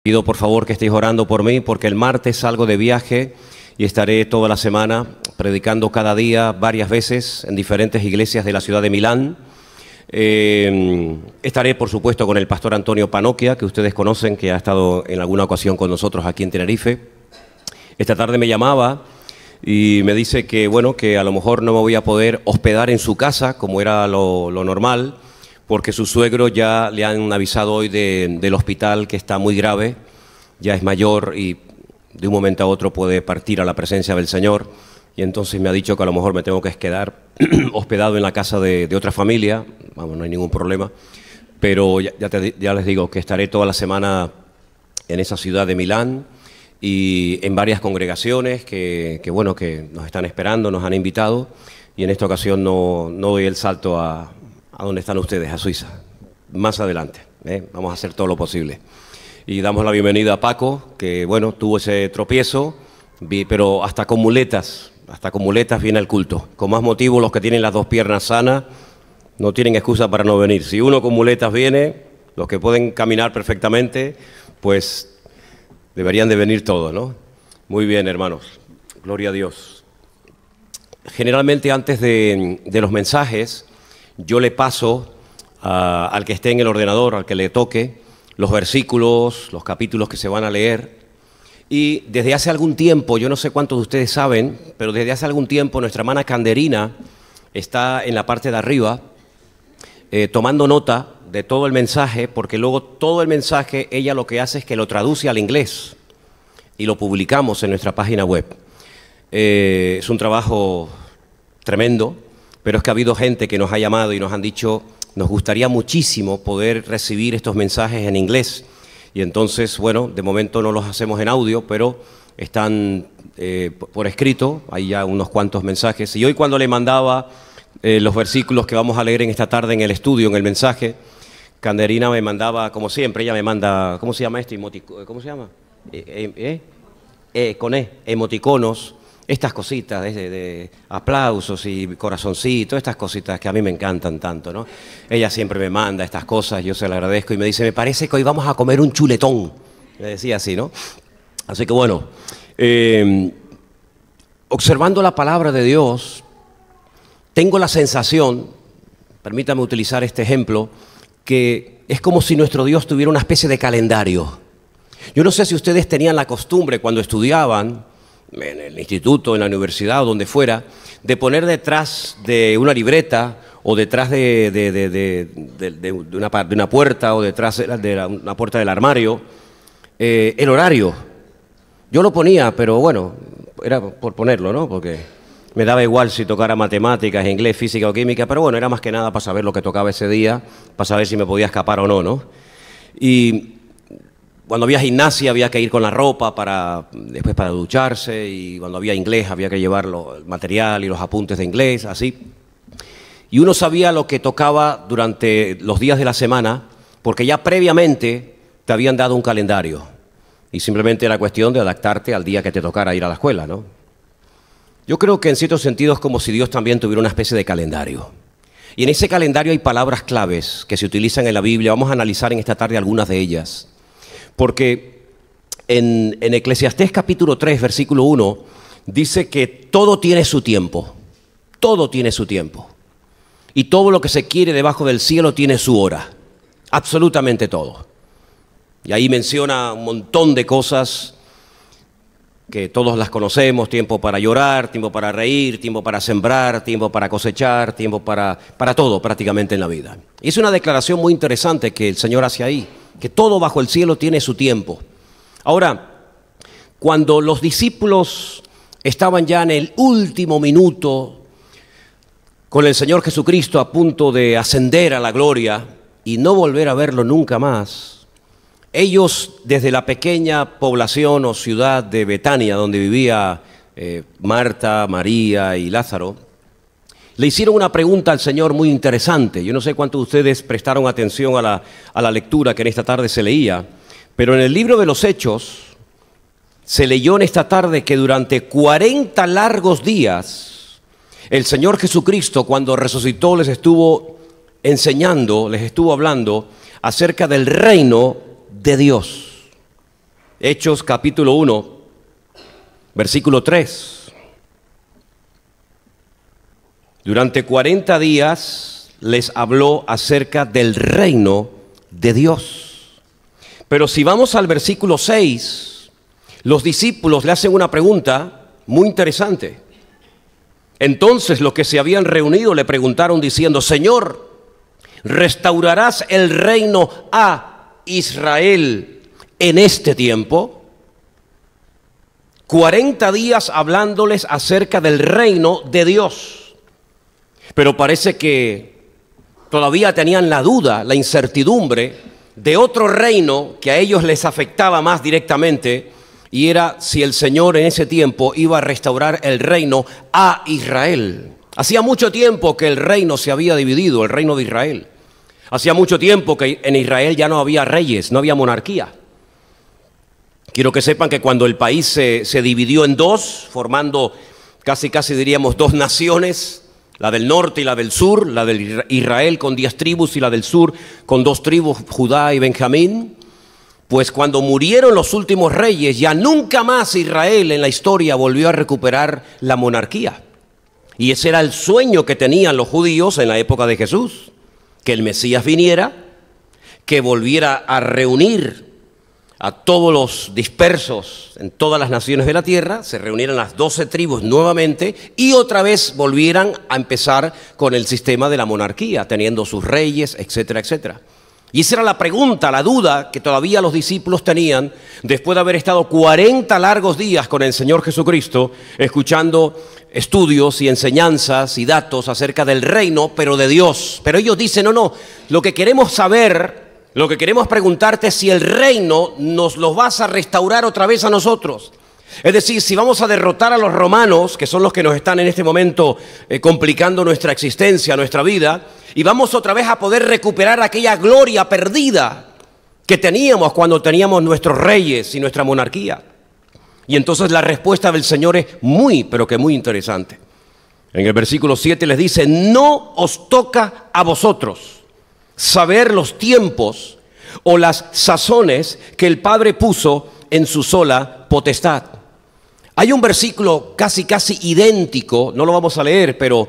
Pido por favor que estéis orando por mí porque el martes salgo de viaje y estaré toda la semana predicando cada día varias veces en diferentes iglesias de la ciudad de Milán. Estaré por supuesto con el pastor Antonio Panoquia, que ustedes conocen, que ha estado en alguna ocasión con nosotros aquí en Tenerife. Esta tarde me llamaba y me dice que bueno, que a lo mejor no me voy a poder hospedar en su casa como era lo normal, porque su suegro ya le han avisado hoy del hospital que está muy grave, ya es mayor y de un momento a otro puede partir a la presencia del Señor, y entonces me ha dicho que a lo mejor me tengo que quedar hospedado en la casa de otra familia. Vamos, no hay ningún problema, pero ya les digo que estaré toda la semana en esa ciudad de Milán y en varias congregaciones que bueno, que nos están esperando, nos han invitado, y en esta ocasión no doy el salto a donde están ustedes, a Suiza. Más adelante, vamos a hacer todo lo posible. Y damos la bienvenida a Paco, que bueno, tuvo ese tropiezo, pero hasta con muletas viene al culto. Con más motivo, los que tienen las dos piernas sanas no tienen excusa para no venir. Si uno con muletas viene, los que pueden caminar perfectamente, pues deberían de venir todos, ¿no? Muy bien, hermanos. Gloria a Dios. Generalmente antes de los mensajes, yo le paso al que esté en el ordenador, al que le toque, los versículos, los capítulos que se van a leer. Y desde hace algún tiempo, yo no sé cuántos de ustedes saben, pero desde hace algún tiempo nuestra hermana Canderina está en la parte de arriba tomando nota de todo el mensaje, porque luego todo el mensaje ella lo que hace es que lo traduce al inglés y lo publicamos en nuestra página web. Es un trabajo tremendo, pero es que ha habido gente que nos ha llamado y nos han dicho, nos gustaría muchísimo poder recibir estos mensajes en inglés. Y entonces, bueno, de momento no los hacemos en audio, pero están por escrito, hay ya unos cuantos mensajes. Y hoy cuando le mandaba los versículos que vamos a leer en esta tarde en el estudio, en el mensaje, Canderina me mandaba, como siempre, ella me manda, ¿cómo se llama esto? ¿Cómo se llama? Emoticonos, estas cositas de aplausos y corazoncitos, estas cositas que a mí me encantan tanto, ¿no? Ella siempre me manda estas cosas, yo se las agradezco y me dice, me parece que hoy vamos a comer un chuletón. Me decía así, ¿no? Así que bueno, observando la palabra de Dios, tengo la sensación, permítame utilizar este ejemplo, que es como si nuestro Dios tuviera una especie de calendario. Yo no sé si ustedes tenían la costumbre cuando estudiaban, en el instituto, en la universidad o donde fuera, de poner detrás de una libreta o detrás de una puerta o detrás de una puerta del armario el horario. Yo lo ponía, pero bueno, era por ponerlo, ¿no? Porque me daba igual si tocara matemáticas, inglés, física o química, pero bueno, era más que nada para saber lo que tocaba ese día, para saber si me podía escapar o no, ¿no? Y cuando había gimnasia había que ir con la ropa después para ducharse, y cuando había inglés había que llevar el material y los apuntes de inglés, así. Y uno sabía lo que tocaba durante los días de la semana, porque ya previamente te habían dado un calendario. Y simplemente era cuestión de adaptarte al día que te tocara ir a la escuela, ¿no? Yo creo que en ciertos sentidos es como si Dios también tuviera una especie de calendario. Y en ese calendario hay palabras claves que se utilizan en la Biblia. Vamos a analizar en esta tarde algunas de ellas. Porque en Eclesiastés capítulo 3, versículo 1, dice que todo tiene su tiempo. Todo tiene su tiempo. Y todo lo que se quiere debajo del cielo tiene su hora. Absolutamente todo. Y ahí menciona un montón de cosas que todos las conocemos: tiempo para llorar, tiempo para reír, tiempo para sembrar, tiempo para cosechar, tiempo para todo prácticamente en la vida. Y es una declaración muy interesante que el Señor hace ahí, que todo bajo el cielo tiene su tiempo. Ahora, cuando los discípulos estaban ya en el último minuto con el Señor Jesucristo a punto de ascender a la gloria y no volver a verlo nunca más, ellos desde la pequeña población o ciudad de Betania, donde vivía Marta, María y Lázaro, le hicieron una pregunta al Señor muy interesante. Yo no sé cuántos de ustedes prestaron atención a la lectura que en esta tarde se leía, pero en el libro de los Hechos se leyó en esta tarde que durante 40 largos días el Señor Jesucristo, cuando resucitó, les estuvo enseñando, les estuvo hablando acerca del reino de Dios. Hechos capítulo 1, versículo 3. Durante 40 días les habló acerca del reino de Dios. Pero si vamos al versículo 6, los discípulos le hacen una pregunta muy interesante. Entonces los que se habían reunido le preguntaron diciendo: Señor, ¿restaurarás el reino a Israel en este tiempo? 40 días hablándoles acerca del reino de Dios. Pero parece que todavía tenían la duda, la incertidumbre de otro reino que a ellos les afectaba más directamente, y era si el Señor en ese tiempo iba a restaurar el reino a Israel. Hacía mucho tiempo que el reino se había dividido, el reino de Israel. Hacía mucho tiempo que en Israel ya no había reyes, no había monarquía. Quiero que sepan que cuando el país se dividió en dos, formando casi diríamos dos naciones, la del norte y la del sur, la de Israel con 10 tribus y la del sur con 2 tribus, Judá y Benjamín. Pues cuando murieron los últimos reyes, ya nunca más Israel en la historia volvió a recuperar la monarquía. Y ese era el sueño que tenían los judíos en la época de Jesús, que el Mesías viniera, que volviera a reunir a todos los dispersos en todas las naciones de la tierra, se reunieran las 12 tribus nuevamente y otra vez volvieran a empezar con el sistema de la monarquía, teniendo sus reyes, etcétera, etcétera. Y esa era la pregunta, la duda que todavía los discípulos tenían después de haber estado 40 largos días con el Señor Jesucristo, escuchando estudios y enseñanzas y datos acerca del reino, pero de Dios. Pero ellos dicen: no, lo que queremos saber, lo que queremos preguntarte es si el reino nos lo vas a restaurar otra vez a nosotros. Es decir, si vamos a derrotar a los romanos, que son los que nos están en este momento complicando nuestra existencia, nuestra vida, y vamos otra vez a poder recuperar aquella gloria perdida que teníamos cuando teníamos nuestros reyes y nuestra monarquía. Y entonces la respuesta del Señor es muy, pero que muy interesante. En el versículo 7 les dice: no os toca a vosotros saber los tiempos o las sazones que el Padre puso en su sola potestad. Hay un versículo casi idéntico, no lo vamos a leer, pero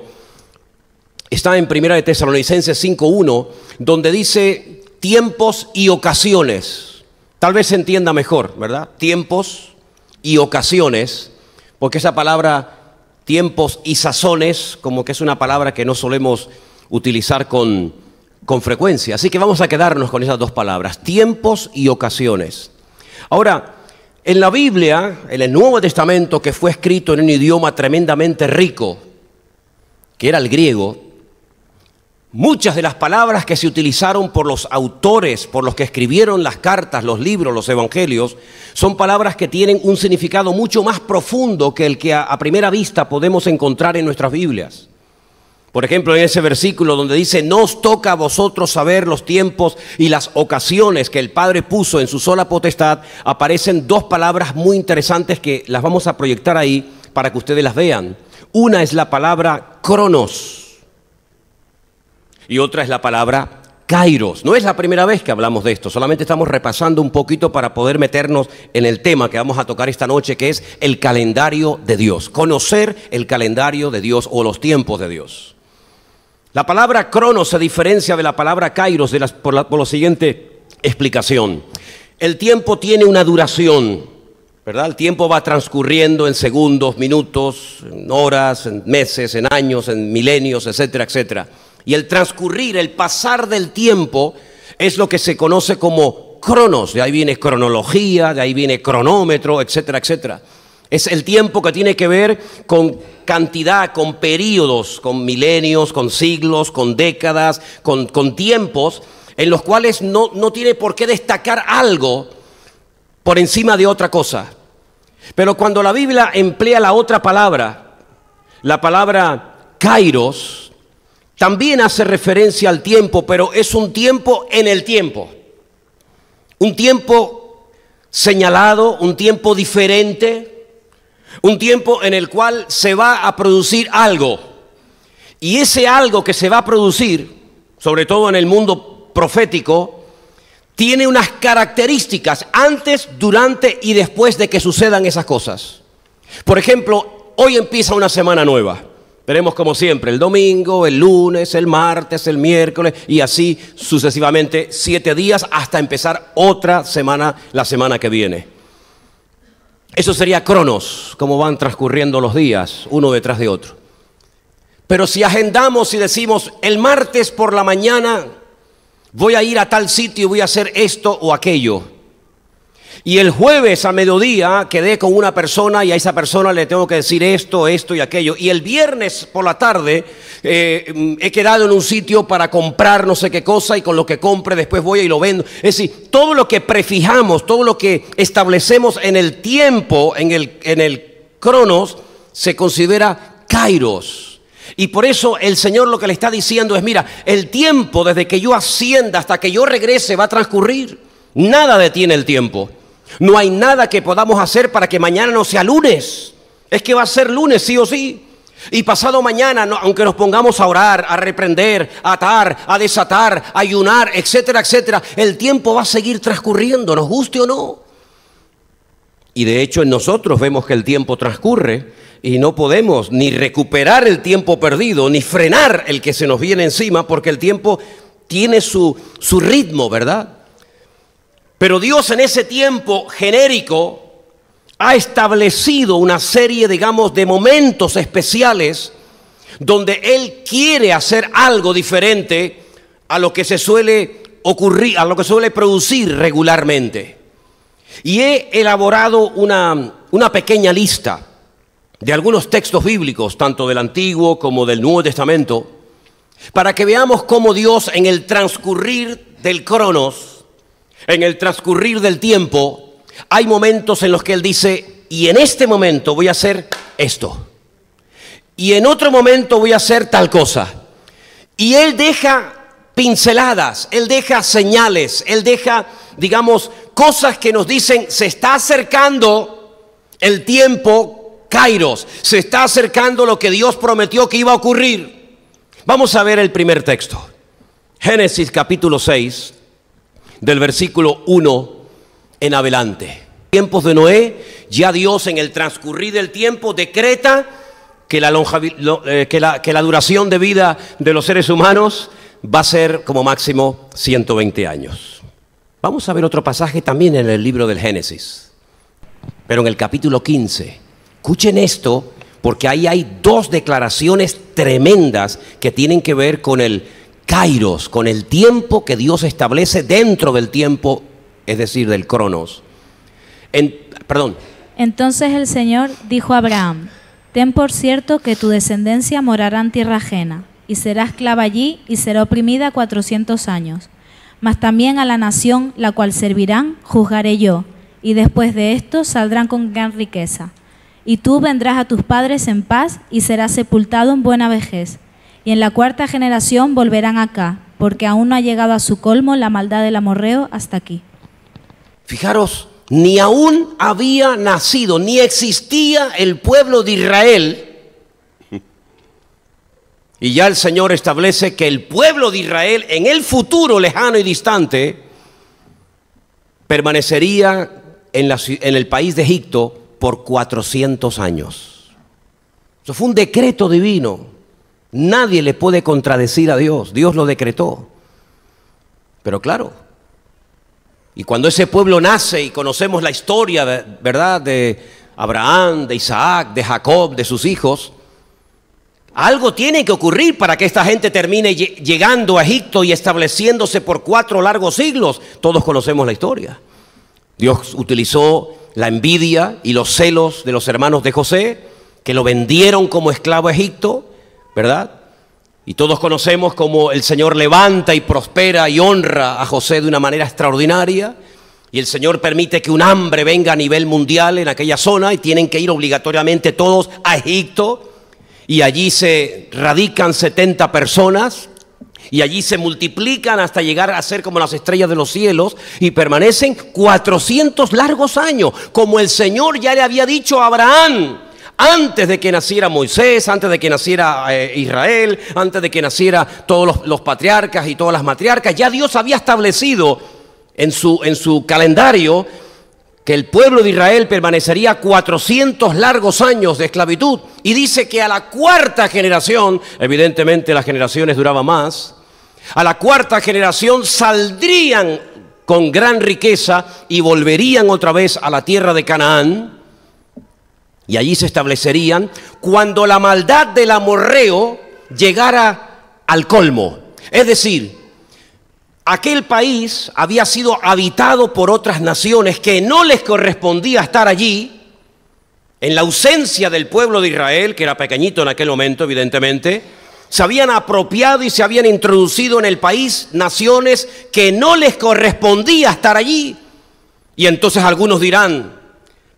está en 1 de Tesalonicenses 5:1, donde dice tiempos y ocasiones. Tal vez se entienda mejor, ¿verdad? Tiempos y ocasiones, porque esa palabra tiempos y sazones como que es una palabra que no solemos utilizar con frecuencia. Así que vamos a quedarnos con esas dos palabras, tiempos y ocasiones. Ahora, en la Biblia, en el Nuevo Testamento, que fue escrito en un idioma tremendamente rico, que era el griego, muchas de las palabras que se utilizaron por los autores, por los que escribieron las cartas, los libros, los evangelios, son palabras que tienen un significado mucho más profundo que el que a primera vista podemos encontrar en nuestras Biblias. Por ejemplo, en ese versículo donde dice: no os toca a vosotros saber los tiempos y las ocasiones que el Padre puso en su sola potestad, aparecen dos palabras muy interesantes que las vamos a proyectar ahí para que ustedes las vean. Una es la palabra cronos y otra es la palabra kairos. No es la primera vez que hablamos de esto, solamente estamos repasando un poquito para poder meternos en el tema que vamos a tocar esta noche, que es el calendario de Dios. Conocer el calendario de Dios o los tiempos de Dios. La palabra cronos se diferencia de la palabra kairos por la siguiente explicación. El tiempo tiene una duración, ¿verdad? El tiempo va transcurriendo en segundos, minutos, en horas, en meses, en años, en milenios, etcétera, etcétera. Y el transcurrir, el pasar del tiempo es lo que se conoce como cronos. De ahí viene cronología, de ahí viene cronómetro, etcétera, etcétera. Es el tiempo que tiene que ver con cantidad, con períodos, con milenios, con siglos, con décadas, con tiempos en los cuales no tiene por qué destacar algo por encima de otra cosa. Pero cuando la Biblia emplea la otra palabra, la palabra kairos, también hace referencia al tiempo, pero es un tiempo en el tiempo. Un tiempo señalado, un tiempo diferente. Un tiempo en el cual se va a producir algo. Y ese algo que se va a producir, sobre todo en el mundo profético, tiene unas características antes, durante y después de que sucedan esas cosas. Por ejemplo, hoy empieza una semana nueva. Veremos como siempre, el domingo, el lunes, el martes, el miércoles y así sucesivamente 7 días hasta empezar otra semana, la semana que viene. Eso sería cronos, cómo van transcurriendo los días, uno detrás de otro. Pero si agendamos y decimos, el martes por la mañana voy a ir a tal sitio y voy a hacer esto o aquello. Y el jueves a mediodía quedé con una persona y a esa persona le tengo que decir esto, esto y aquello. Y el viernes por la tarde he quedado en un sitio para comprar no sé qué cosa y con lo que compre después voy y lo vendo. Es decir, todo lo que prefijamos, todo lo que establecemos en el tiempo, en el cronos, se considera kairos. Y por eso el Señor lo que le está diciendo es, mira, el tiempo desde que yo ascienda hasta que yo regrese va a transcurrir. Nada detiene el tiempo. No hay nada que podamos hacer para que mañana no sea lunes. Es que va a ser lunes sí o sí. Y pasado mañana, aunque nos pongamos a orar, a reprender, a atar, a desatar, a ayunar, etcétera, etcétera, el tiempo va a seguir transcurriendo, nos guste o no. Y de hecho en nosotros vemos que el tiempo transcurre y no podemos ni recuperar el tiempo perdido, ni frenar el que se nos viene encima, porque el tiempo tiene su ritmo, ¿verdad? Pero Dios en ese tiempo genérico ha establecido una serie, digamos, de momentos especiales donde Él quiere hacer algo diferente a lo que se suele ocurrir, a lo que suele producir regularmente. Y he elaborado una pequeña lista de algunos textos bíblicos, tanto del Antiguo como del Nuevo Testamento, para que veamos cómo Dios en el transcurrir del cronos, en el transcurrir del tiempo, hay momentos en los que Él dice, y en este momento voy a hacer esto, y en otro momento voy a hacer tal cosa. Y Él deja pinceladas, Él deja señales, Él deja, digamos, cosas que nos dicen, se está acercando el tiempo kairos, se está acercando lo que Dios prometió que iba a ocurrir. Vamos a ver el primer texto. Génesis capítulo 6. Del versículo 1 en adelante. Tiempos de Noé, ya Dios en el transcurrir del tiempo decreta que la duración de vida de los seres humanos va a ser como máximo 120 años. Vamos a ver otro pasaje también en el libro del Génesis, pero en el capítulo 15. Escuchen esto, porque ahí hay dos declaraciones tremendas que tienen que ver con el kairos, con el tiempo que Dios establece dentro del tiempo, es decir, del cronos. Entonces el Señor dijo a Abraham, ten por cierto que tu descendencia morará en tierra ajena, y será esclava allí y será oprimida 400 años. Mas también a la nación la cual servirán juzgaré yo, y después de esto saldrán con gran riqueza. Y tú vendrás a tus padres en paz y serás sepultado en buena vejez. Y en la 4ª generación volverán acá, porque aún no ha llegado a su colmo la maldad del amorreo hasta aquí. Fijaros, ni aún había nacido, ni existía el pueblo de Israel. Y ya el Señor establece que el pueblo de Israel en el futuro lejano y distante permanecería en el país de Egipto por 400 años. Eso fue un decreto divino. Nadie le puede contradecir a Dios. Dios lo decretó. Pero claro, y cuando ese pueblo nace y conocemos la historia, ¿verdad?, de Abraham, de Isaac, de Jacob, de sus hijos, algo tiene que ocurrir para que esta gente termine llegando a Egipto y estableciéndose por 4 largos siglos. Todos conocemos la historia. Dios utilizó la envidia y los celos de los hermanos de José, que lo vendieron como esclavo a Egipto, ¿verdad? Y todos conocemos cómo el Señor levanta y prospera y honra a José de una manera extraordinaria. Y el Señor permite que un hambre venga a nivel mundial en aquella zona y tienen que ir obligatoriamente todos a Egipto. Y allí se radican 70 personas y allí se multiplican hasta llegar a ser como las estrellas de los cielos y permanecen 400 largos años, como el Señor ya le había dicho a Abraham. Antes de que naciera Moisés, antes de que naciera Israel, antes de que naciera todos los patriarcas y todas las matriarcas, ya Dios había establecido en su calendario que el pueblo de Israel permanecería 400 largos años de esclavitud. Y dice que a la cuarta generación, evidentemente las generaciones duraban más, a la cuarta generación saldrían con gran riqueza y volverían otra vez a la tierra de Canaán. Y allí se establecerían cuando la maldad del amorreo llegara al colmo. Es decir, aquel país había sido habitado por otras naciones que no les correspondía estar allí, en la ausencia del pueblo de Israel, que era pequeñito en aquel momento, evidentemente. Se habían apropiado y se habían introducido en el país naciones que no les correspondía estar allí. Y entonces algunos dirán,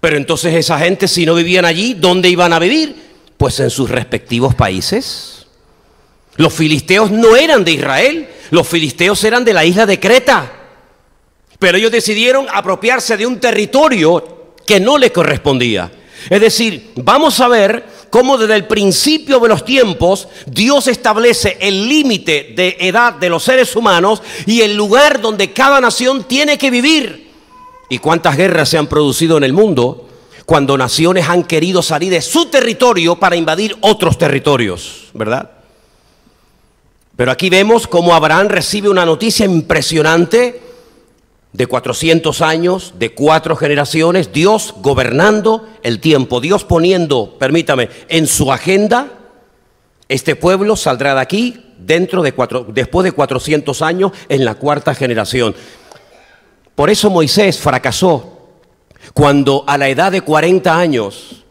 pero entonces esa gente, si no vivían allí, ¿dónde iban a vivir? Pues en sus respectivos países. Los filisteos no eran de Israel, los filisteos eran de la isla de Creta. Pero ellos decidieron apropiarse de un territorio que no les correspondía. Es decir, vamos a ver cómo desde el principio de los tiempos Dios establece el límite de edad de los seres humanos y el lugar donde cada nación tiene que vivir. Y cuántas guerras se han producido en el mundo cuando naciones han querido salir de su territorio para invadir otros territorios, ¿verdad? Pero aquí vemos cómo Abraham recibe una noticia impresionante de 400 años, de 4 generaciones, Dios gobernando el tiempo, Dios poniendo, permítame, en su agenda, este pueblo saldrá de aquí después de 400 años en la 4ª generación. Por eso Moisés fracasó cuando a la edad de 40 años,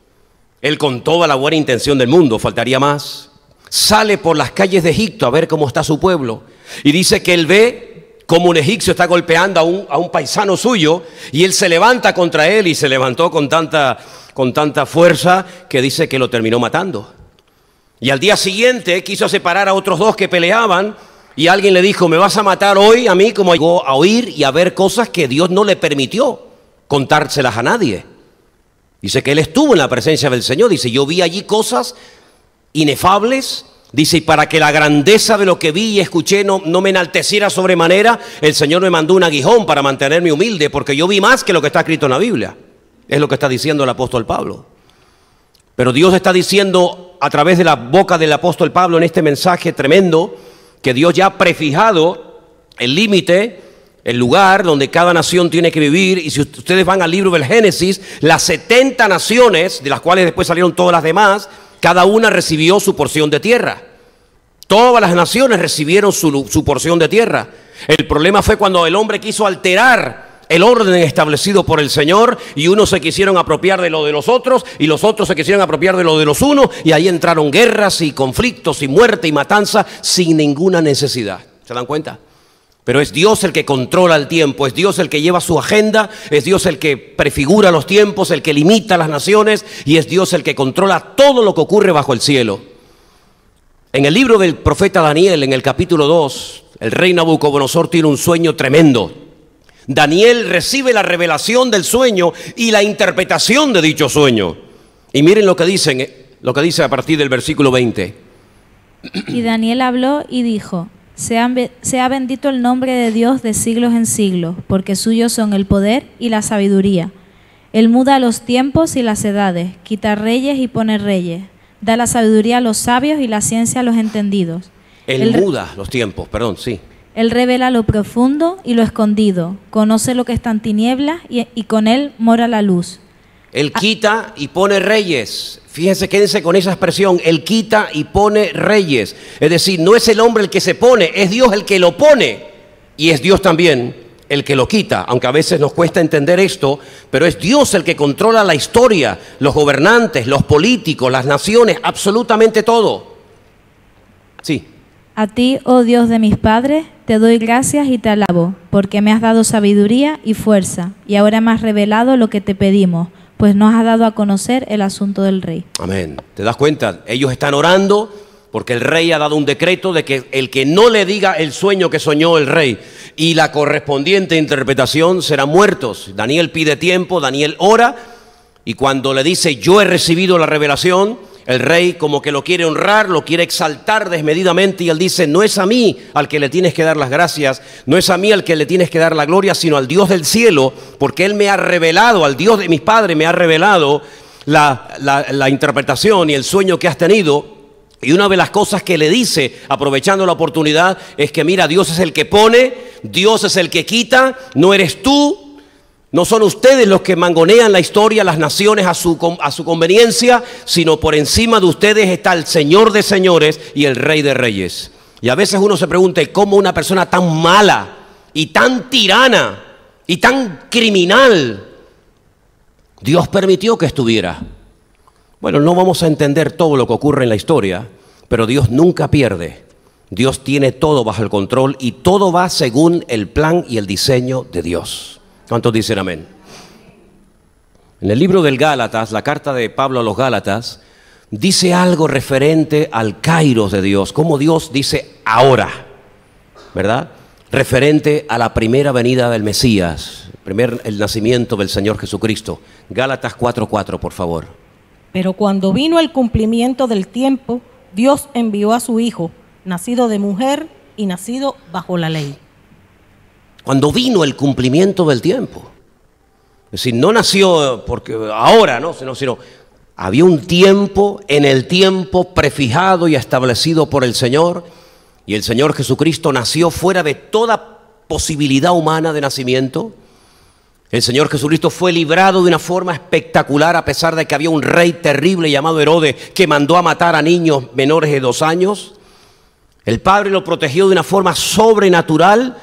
él con toda la buena intención del mundo, faltaría más, sale por las calles de Egipto a ver cómo está su pueblo y dice que él ve como un egipcio está golpeando a un paisano suyo y él se levanta contra él y se levantó con tanta fuerza que dice que lo terminó matando. Y al día siguiente quiso separar a otros 2 que peleaban y alguien le dijo, ¿me vas a matar hoy a mí? Como llegó a oír y a ver cosas que Dios no le permitió contárselas a nadie. Dice que él estuvo en la presencia del Señor, dice, yo vi allí cosas inefables. Dice, y para que la grandeza de lo que vi y escuché no me enalteciera sobremanera, el Señor me mandó un aguijón para mantenerme humilde, porque yo vi más que lo que está escrito en la Biblia. Es lo que está diciendo el apóstol Pablo. Pero Dios está diciendo a través de la boca del apóstol Pablo en este mensaje tremendo, que Dios ya ha prefijado el límite, el lugar donde cada nación tiene que vivir. Y si ustedes van al libro del Génesis, las 70 naciones, de las cuales después salieron todas las demás, cada una recibió su porción de tierra. Todas las naciones recibieron su porción de tierra. El problema fue cuando el hombre quiso alterar el orden establecido por el Señor y unos se quisieron apropiar de lo de los otros y los otros se quisieron apropiar de lo de los unos y ahí entraron guerras y conflictos y muerte y matanza sin ninguna necesidad. ¿Se dan cuenta? Pero es Dios el que controla el tiempo, es Dios el que lleva su agenda, es Dios el que prefigura los tiempos, el que limita las naciones y es Dios el que controla todo lo que ocurre bajo el cielo. En el libro del profeta Daniel, en el capítulo 2, el rey Nabucodonosor tiene un sueño tremendo. Daniel recibe la revelación del sueño y la interpretación de dicho sueño. Y miren lo que dice a partir del versículo 20. Y Daniel habló y dijo: Sea bendito el nombre de Dios de siglos en siglos, porque suyos son el poder y la sabiduría. Él muda los tiempos y las edades, quita reyes y pone reyes, da la sabiduría a los sabios y la ciencia a los entendidos. Él muda los tiempos, perdón, sí. Él revela lo profundo y lo escondido, conoce lo que está en tinieblas y con él mora la luz. Él quita y pone reyes. Fíjense, quédense con esa expresión, Él quita y pone reyes. Es decir, no es el hombre el que se pone, es Dios el que lo pone. Y es Dios también el que lo quita, aunque a veces nos cuesta entender esto, pero es Dios el que controla la historia, los gobernantes, los políticos, las naciones, absolutamente todo. Sí. A ti, oh Dios de mis padres, te doy gracias y te alabo, porque me has dado sabiduría y fuerza, y ahora me has revelado lo que te pedimos, pues nos has dado a conocer el asunto del rey. Amén. ¿Te das cuenta? Ellos están orando porque el rey ha dado un decreto de que el que no le diga el sueño que soñó el rey y la correspondiente interpretación serán muertos. Daniel pide tiempo, Daniel ora y cuando le dice yo he recibido la revelación, El rey como que lo quiere honrar, lo quiere exaltar desmedidamente y él dice, no es a mí al que le tienes que dar las gracias, no es a mí al que le tienes que dar la gloria, sino al Dios del cielo, porque él me ha revelado, al Dios de mis padres me ha revelado la interpretación y el sueño que has tenido. Y una de las cosas que le dice, aprovechando la oportunidad, es que mira, Dios es el que pone, Dios es el que quita, no eres tú, no son ustedes los que mangonean la historia, las naciones a su conveniencia, sino por encima de ustedes está el Señor de señores y el Rey de reyes. Y a veces uno se pregunta, ¿cómo una persona tan mala y tan tirana y tan criminal Dios permitió que estuviera? Bueno, no vamos a entender todo lo que ocurre en la historia, pero Dios nunca pierde. Dios tiene todo bajo el control y todo va según el plan y el diseño de Dios. ¿Cuántos dicen amén? En el libro del Gálatas, la carta de Pablo a los Gálatas, dice algo referente al kairos de Dios, como Dios dice ahora, ¿verdad? Referente a la primera venida del Mesías, el nacimiento del Señor Jesucristo. Gálatas 4:4, por favor. Pero cuando vino el cumplimiento del tiempo, Dios envió a su Hijo, nacido de mujer y nacido bajo la ley. Cuando vino el cumplimiento del tiempo. Es decir, no nació porque ahora, ¿no? Sino había un tiempo, en el tiempo prefijado y establecido por el Señor. Y el Señor Jesucristo nació fuera de toda posibilidad humana de nacimiento. El Señor Jesucristo fue librado de una forma espectacular a pesar de que había un rey terrible llamado Herodes que mandó a matar a niños menores de 2 años. El Padre lo protegió de una forma sobrenatural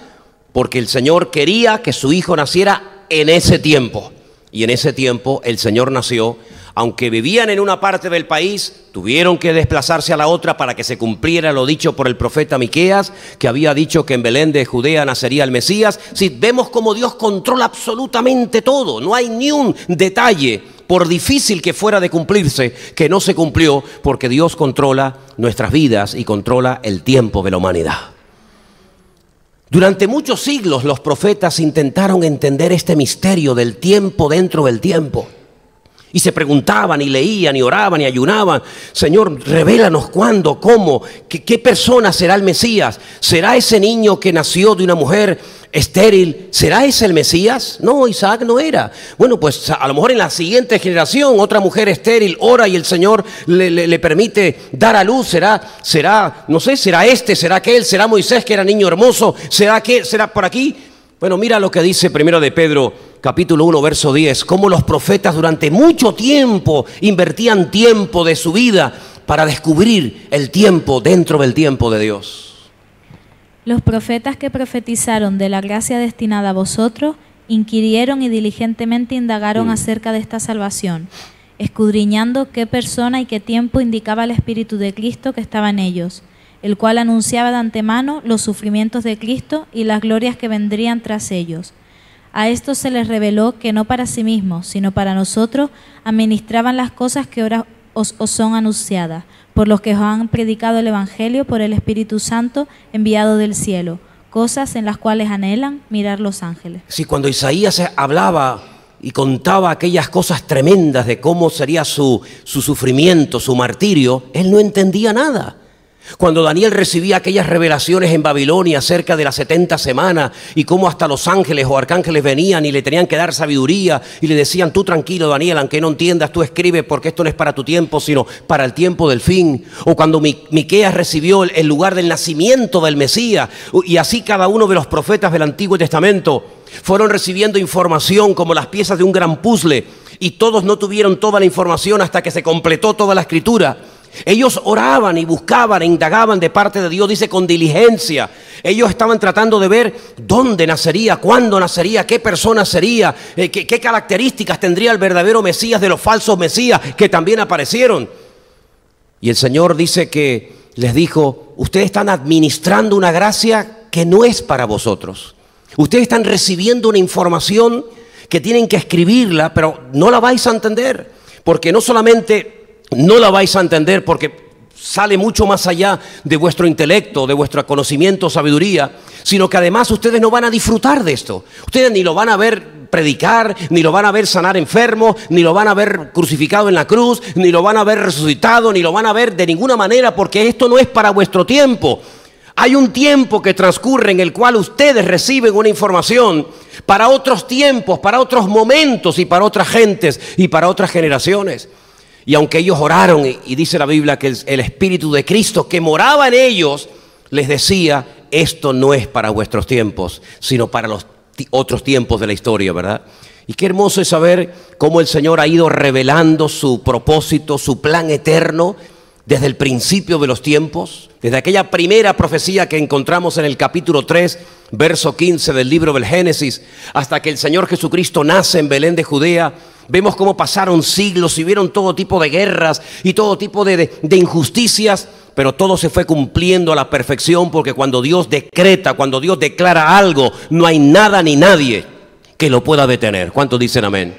porque el Señor quería que su Hijo naciera en ese tiempo. Y en ese tiempo el Señor nació. Aunque vivían en una parte del país, tuvieron que desplazarse a la otra para que se cumpliera lo dicho por el profeta Miqueas, que había dicho que en Belén de Judea nacería el Mesías. Sí, vemos cómo Dios controla absolutamente todo. No hay ni un detalle, por difícil que fuera de cumplirse, que no se cumplió, porque Dios controla nuestras vidas y controla el tiempo de la humanidad. Durante muchos siglos los profetas intentaron entender este misterio del tiempo dentro del tiempo. Y se preguntaban y leían y oraban y ayunaban. Señor, revélanos cuándo, cómo, qué persona será el Mesías. ¿Será ese niño que nació de una mujer estéril? ¿Será ese el Mesías? No, Isaac no era. Bueno, pues a lo mejor en la siguiente generación otra mujer estéril ora y el Señor le permite dar a luz. Será, no sé, será será aquel, será Moisés que era niño hermoso, será por aquí. Bueno, mira lo que dice primero de Pedro, capítulo 1, verso 10, cómo los profetas durante mucho tiempo invertían tiempo de su vida para descubrir el tiempo dentro del tiempo de Dios. Los profetas que profetizaron de la gracia destinada a vosotros, inquirieron y diligentemente indagaron acerca de esta salvación, escudriñando qué persona y qué tiempo indicaba el Espíritu de Cristo que estaba en ellos, el cual anunciaba de antemano los sufrimientos de Cristo y las glorias que vendrían tras ellos. A estos se les reveló que no para sí mismos, sino para nosotros, administraban las cosas que ahora os son anunciadas, por los que os han predicado el Evangelio por el Espíritu Santo enviado del cielo, cosas en las cuales anhelan mirar los ángeles. Sí, cuando Isaías hablaba y contaba aquellas cosas tremendas de cómo sería su sufrimiento, su martirio, él no entendía nada. Cuando Daniel recibía aquellas revelaciones en Babilonia acerca de las 70 semanas y cómo hasta los ángeles o arcángeles venían y le tenían que dar sabiduría y le decían, tú tranquilo Daniel, aunque no entiendas, tú escribe porque esto no es para tu tiempo, sino para el tiempo del fin. O cuando Miqueas recibió el lugar del nacimiento del Mesías, y así cada uno de los profetas del Antiguo Testamento fueron recibiendo información como las piezas de un gran puzzle, y todos no tuvieron toda la información hasta que se completó toda la escritura. Ellos oraban y buscaban e indagaban de parte de Dios, dice, con diligencia. Ellos estaban tratando de ver dónde nacería, cuándo nacería, qué persona sería, qué características tendría el verdadero Mesías de los falsos Mesías que también aparecieron. Y el Señor dice que les dijo, ustedes están administrando una gracia que no es para vosotros. Ustedes están recibiendo una información que tienen que escribirla, pero no la vais a entender, porque no solamente no la vais a entender porque sale mucho más allá de vuestro intelecto, de vuestro conocimiento, sabiduría, sino que además ustedes no van a disfrutar de esto. Ustedes ni lo van a ver predicar, ni lo van a ver sanar enfermos, ni lo van a ver crucificado en la cruz, ni lo van a ver resucitado, ni lo van a ver de ninguna manera, porque esto no es para vuestro tiempo. Hay un tiempo que transcurre en el cual ustedes reciben una información para otros tiempos, para otros momentos y para otras gentes y para otras generaciones. Y aunque ellos oraron, y dice la Biblia que el Espíritu de Cristo que moraba en ellos les decía, esto no es para vuestros tiempos, sino para los otros tiempos de la historia, ¿verdad? Y qué hermoso es saber cómo el Señor ha ido revelando su propósito, su plan eterno, desde el principio de los tiempos, desde aquella primera profecía que encontramos en el capítulo 3, verso 15 del libro del Génesis, hasta que el Señor Jesucristo nace en Belén de Judea. Vemos cómo pasaron siglos y vieron todo tipo de guerras y todo tipo de injusticias, pero todo se fue cumpliendo a la perfección, porque cuando Dios decreta, cuando Dios declara algo, no hay nada ni nadie que lo pueda detener. ¿Cuántos dicen amén?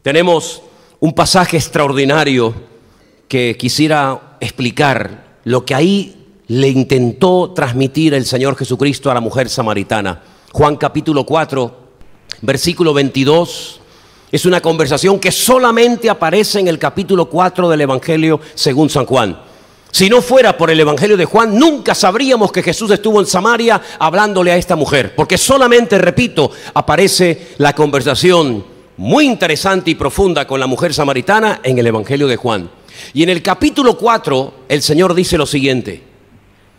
Tenemos un pasaje extraordinario que quisiera explicar lo que ahí le intentó transmitir el Señor Jesucristo a la mujer samaritana. Juan capítulo 4, versículo 22. Es una conversación que solamente aparece en el capítulo 4 del Evangelio según San Juan. Si no fuera por el Evangelio de Juan, nunca sabríamos que Jesús estuvo en Samaria hablándole a esta mujer, porque solamente, repito, aparece la conversación muy interesante y profunda con la mujer samaritana en el Evangelio de Juan. Y en el capítulo 4 el Señor dice lo siguiente: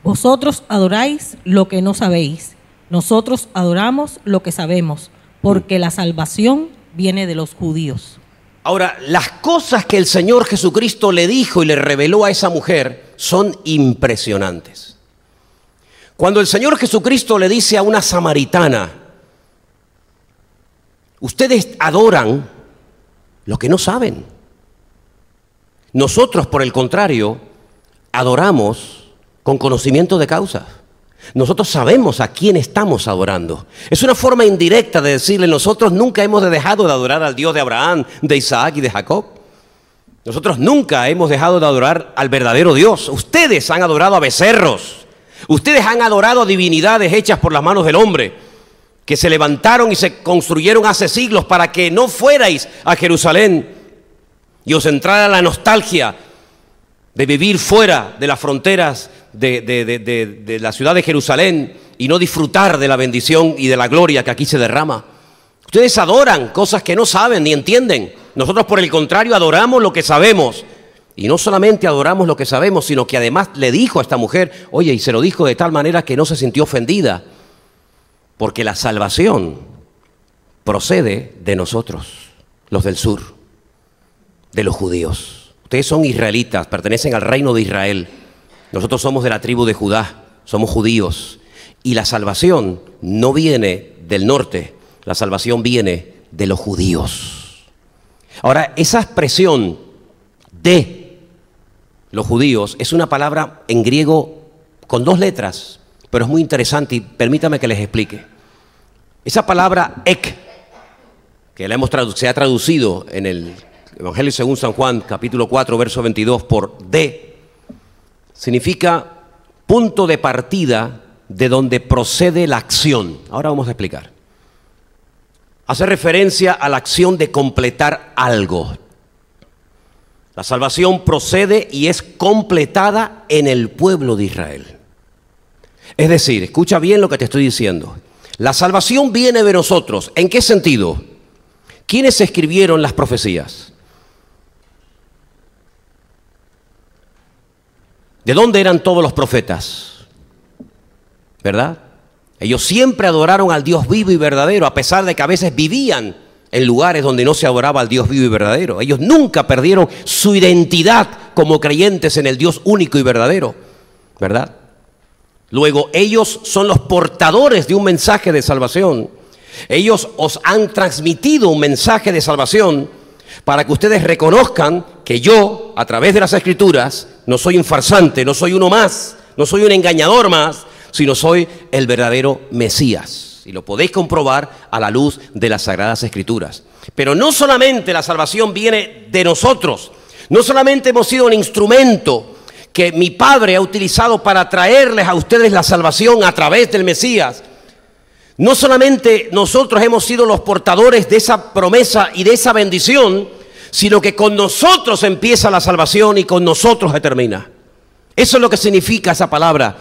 vosotros adoráis lo que no sabéis, nosotros adoramos lo que sabemos, porque la salvación viene de los judíos. Ahora, las cosas que el Señor Jesucristo le dijo y le reveló a esa mujer son impresionantes. Cuando el Señor Jesucristo le dice a una samaritana, ustedes adoran lo que no saben. Nosotros, por el contrario, adoramos con conocimiento de causa. Nosotros sabemos a quién estamos adorando. Es una forma indirecta de decirle, nosotros nunca hemos dejado de adorar al Dios de Abraham, de Isaac y de Jacob. Nosotros nunca hemos dejado de adorar al verdadero Dios. Ustedes han adorado a becerros. Ustedes han adorado a divinidades hechas por las manos del hombre, que se levantaron y se construyeron hace siglos para que no fuerais a Jerusalén y os entrara la nostalgia de vivir fuera de las fronteras de la ciudad de Jerusalén y no disfrutar de la bendición y de la gloria que aquí se derrama. Ustedes adoran cosas que no saben ni entienden. Nosotros, por el contrario, adoramos lo que sabemos. Y no solamente adoramos lo que sabemos, sino que además le dijo a esta mujer, oye, y se lo dijo de tal manera que no se sintió ofendida, porque la salvación procede de nosotros, los del sur, de los judíos. Ustedes son israelitas, pertenecen al reino de Israel. Nosotros somos de la tribu de Judá, somos judíos. Y la salvación no viene del norte, la salvación viene de los judíos. Ahora, esa expresión de los judíos es una palabra en griego con dos letras, pero es muy interesante y permítame que les explique. Esa palabra ek, que se ha traducido en el Evangelio según San Juan, capítulo 4, verso 22, por de, significa punto de partida de donde procede la acción. Ahora vamos a explicar. Hace referencia a la acción de completar algo. La salvación procede y es completada en el pueblo de Israel. Es decir, escucha bien lo que te estoy diciendo. La salvación viene de nosotros. ¿En qué sentido? ¿Quiénes escribieron las profecías? ¿De dónde eran todos los profetas? ¿Verdad? Ellos siempre adoraron al Dios vivo y verdadero, a pesar de que a veces vivían en lugares donde no se adoraba al Dios vivo y verdadero. Ellos nunca perdieron su identidad como creyentes en el Dios único y verdadero, ¿verdad? Luego, ellos son los portadores de un mensaje de salvación. Ellos os han transmitido un mensaje de salvación para que ustedes reconozcan que yo, a través de las Escrituras, no soy un farsante, no soy uno más, no soy un engañador más, sino soy el verdadero Mesías. Y lo podéis comprobar a la luz de las Sagradas Escrituras. Pero no solamente la salvación viene de nosotros, no solamente hemos sido un instrumento que mi Padre ha utilizado para traerles a ustedes la salvación a través del Mesías. no solamente nosotros hemos sido los portadores de esa promesa y de esa bendición, sino que con nosotros empieza la salvación y con nosotros se termina. Eso es lo que significa esa palabra,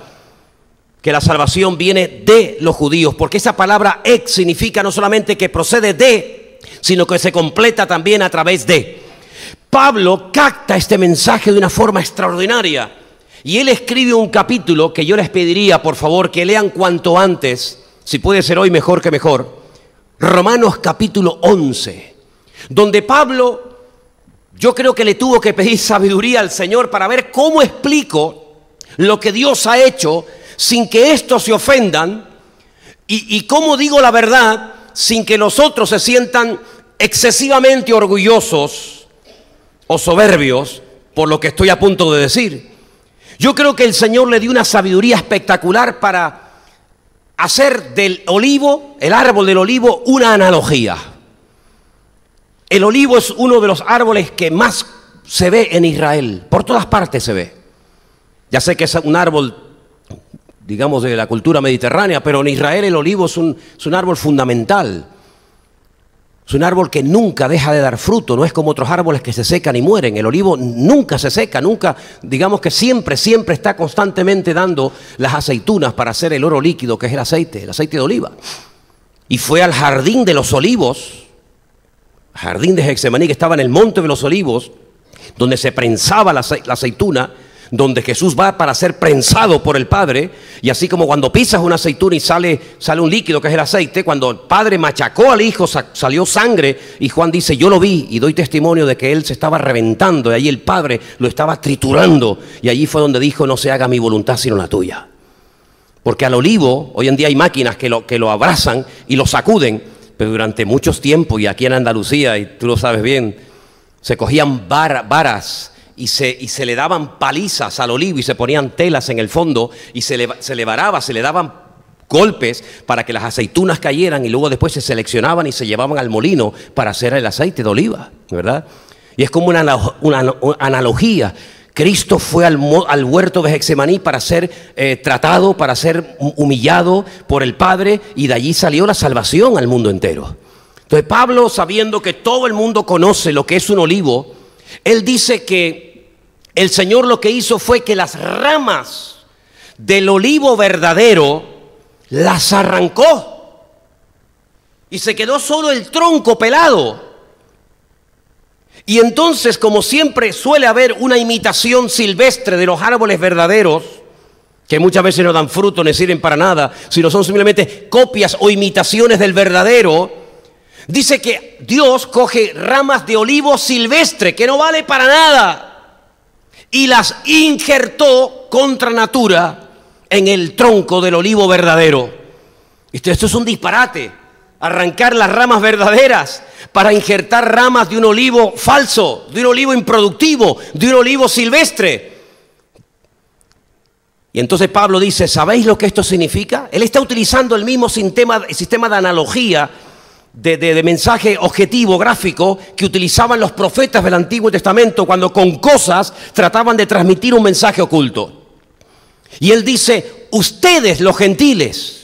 que la salvación viene de los judíos, porque esa palabra ex significa no solamente que procede de, sino que se completa también a través de. Pablo capta este mensaje de una forma extraordinaria y él escribe un capítulo que yo les pediría por favor que lean cuanto antes, si puede ser hoy mejor que mejor, Romanos capítulo 11, donde Pablo, yo creo que le tuvo que pedir sabiduría al Señor para ver cómo explico lo que Dios ha hecho sin que estos se ofendan y cómo digo la verdad sin que los otros se sientan excesivamente orgullosos o soberbios por lo que estoy a punto de decir. Yo creo que el Señor le dio una sabiduría espectacular para hacer del olivo, el árbol del olivo, una analogía. El olivo es uno de los árboles que más se ve en Israel. Por todas partes se ve. Ya sé que es un árbol, digamos, de la cultura mediterránea, pero en Israel el olivo es un árbol fundamental. Es un árbol que nunca deja de dar fruto. No es como otros árboles que se secan y mueren. El olivo nunca se seca, nunca, digamos que siempre está constantemente dando las aceitunas para hacer el oro líquido, que es el aceite de oliva. Y fue al jardín de los olivos, jardín de Getsemaní, que estaba en el monte de los olivos, donde se prensaba la aceituna, donde Jesús va para ser prensado por el Padre. Y así como cuando pisas una aceituna y sale un líquido que es el aceite, cuando el Padre machacó al Hijo salió sangre, y Juan dice, yo lo vi y doy testimonio de que él se estaba reventando, y ahí el Padre lo estaba triturando, y allí fue donde dijo, no se haga mi voluntad sino la tuya. Porque al olivo, hoy en día hay máquinas que lo abrazan y lo sacuden, pero durante muchos tiempos, y aquí en Andalucía, y tú lo sabes bien, se cogían varas y se le daban palizas al olivo y se ponían telas en el fondo y se le varaba, se le daban golpes para que las aceitunas cayeran, y luego después se seleccionaban y se llevaban al molino para hacer el aceite de oliva, ¿verdad? Y es como una analogía. Cristo fue al huerto de Getsemaní para ser tratado, para ser humillado por el Padre, y de allí salió la salvación al mundo entero. Entonces Pablo, sabiendo que todo el mundo conoce lo que es un olivo, él dice que el Señor lo que hizo fue que las ramas del olivo verdadero las arrancó y se quedó solo el tronco pelado. Y entonces, como siempre suele haber una imitación silvestre de los árboles verdaderos, que muchas veces no dan fruto ni sirven para nada, sino son simplemente copias o imitaciones del verdadero, dice que Dios coge ramas de olivo silvestre que no vale para nada y las injertó contra natura en el tronco del olivo verdadero. Esto es un disparate. Arrancar las ramas verdaderas para injertar ramas de un olivo falso, de un olivo improductivo, de un olivo silvestre. Y entonces Pablo dice, ¿sabéis lo que esto significa? Él está utilizando el mismo sistema de analogía, de mensaje objetivo, gráfico, que utilizaban los profetas del Antiguo Testamento cuando con cosas trataban de transmitir un mensaje oculto. Y él dice, ustedes los gentiles,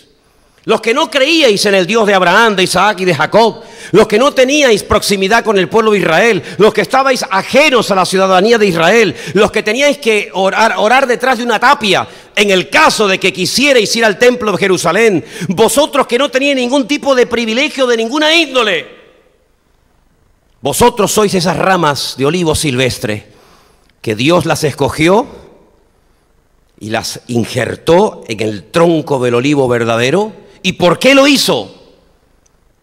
los que no creíais en el Dios de Abraham, de Isaac y de Jacob, los que no teníais proximidad con el pueblo de Israel, los que estabais ajenos a la ciudadanía de Israel, los que teníais que orar detrás de una tapia, en el caso de que quisierais ir al templo de Jerusalén, vosotros que no teníais ningún tipo de privilegio de ninguna índole, vosotros sois esas ramas de olivo silvestre que Dios las escogió y las injertó en el tronco del olivo verdadero. ¿Y por qué lo hizo?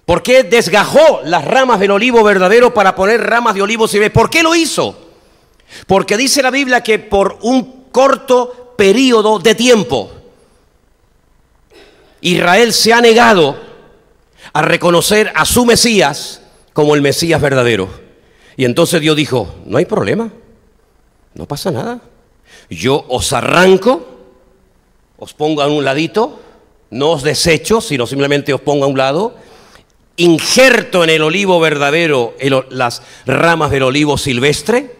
¿Por qué desgajó las ramas del olivo verdadero para poner ramas de olivo silvestre? ¿Por qué lo hizo? Porque dice la Biblia que por un corto periodo de tiempo Israel se ha negado a reconocer a su Mesías como el Mesías verdadero. Y entonces Dios dijo, no hay problema, no pasa nada. Yo os arranco, os pongo a un ladito, no os desecho, sino simplemente os pongo a un lado, injerto en el olivo verdadero las ramas del olivo silvestre,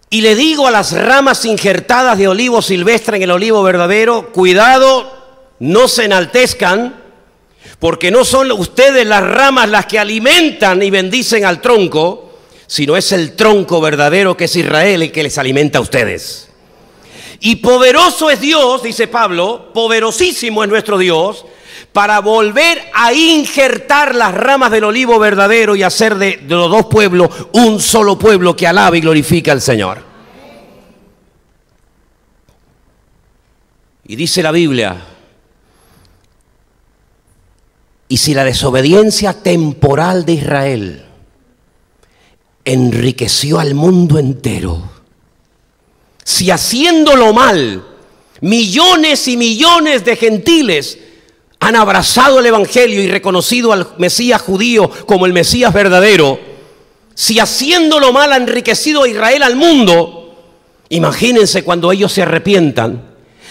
y le digo a las ramas injertadas de olivo silvestre en el olivo verdadero, cuidado, no se enaltezcan, Porque no son ustedes las ramas las que alimentan y bendicen al tronco, sino es el tronco verdadero que es Israel el que les alimenta a ustedes. Y poderoso es Dios, dice Pablo, poderosísimo es nuestro Dios, para volver a injertar las ramas del olivo verdadero y hacer de los dos pueblos un solo pueblo que alaba y glorifica al Señor. Y dice la Biblia, y si la desobediencia temporal de Israel enriqueció al mundo entero, si haciéndolo mal, millones y millones de gentiles han abrazado el Evangelio y reconocido al Mesías judío como el Mesías verdadero, si haciéndolo mal ha enriquecido a Israel al mundo, imagínense cuando ellos se arrepientan